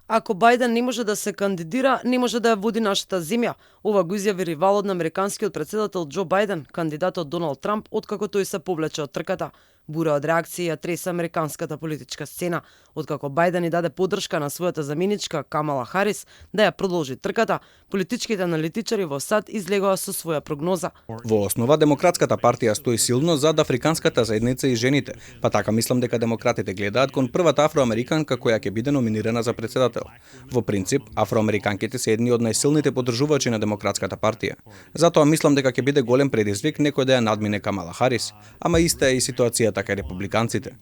Ако Бајден не може да се кандидира, не може да ја води нашата земја. Ова го изјави ривалот на американскиот председател Џо Бајден, кандидатот Доналд Трамп, откако тој се повлече од трката. Бура од реакции ја тресе американската политичка сцена, откако Бајден ни даде поддршка на својата заменичка Камала Харис да ја продолжи трката. Политичките аналитичари во САД излегоа со своја прогноза. Во основа Демократската партија стои силно зад африканската заедница и жените, па така мислам дека демократите гледаат кон првата афроамериканка која ќе биде номинирана за председател. Во принцип, афроамериканките се едни од најсилните поддржувачи на Демократската партија. Затоа мислам дека ќе биде голем предизвик некој да ја надмине Камала Харис, ама иста е и ситуацијата кај републиканците.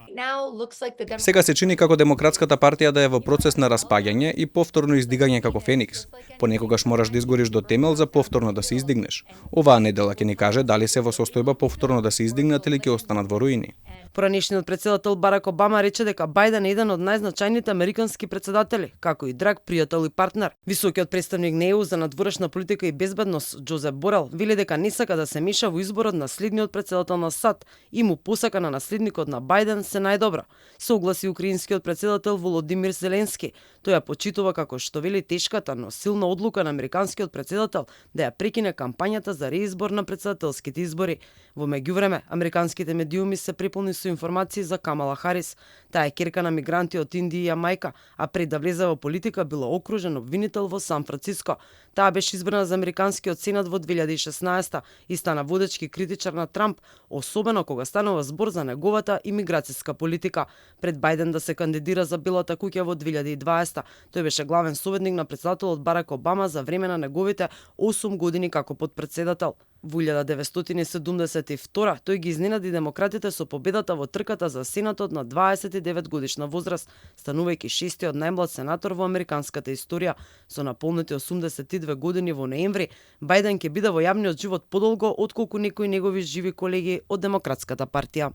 Сега се чини како Демократската партија да е во процес на распаѓање и повторно издигање како феникс. Понекогаш мораш да изгориш до темел за повторно да се издигнеш. Оваа недела ќе ни каже дали се во состојба повторно да се издигнат или ќе останат во руини. Поранешниот председател Барак Обама рече дека Бајден е еден од најзначајните американски председатели, како и драг пријател и партнер. Високиот представник на ЕУ за надворешна политика и безбедност Џозеп Борел вели дека не сака да се меша во изборот на следниот председател на САД и му посака на наследникот на Бајден се најдобро. Согласи украинскиот председател Володимир Зеленски. Тој ја почитува како што вели тешката, но силна одлука на американскиот председател да ја прекине кампањата за реизбор на председателските избори. Во меѓувреме, американските медиуми се преполни со информации за Камала Харис. Таа е ќерка на мигранти од Индија и Јамајка, а пред да влезе во политика била окружен обвинител во Сан Франциско. Таа беше избрана за американскиот сенат во 2016 и стана водечки критичар на Трамп, особено кога станува збор за неговата имиграцијска политика. Пред Бајден да се кандидира за Белата куќа во 2020, тој беше главен советник на председателот Барак Обама за време на неговите 8 години како подпредседател. Во 1972 тој ги изненади демократите со победата во трката за сенатот на 29 годишна возраст, станувајќи шестиот најмлад сенатор во американската историја. Со наполнети 82 години во ноември, Бајден ќе биде во јавниот живот подолго отколку некои негови живи колеги од Демократската партија.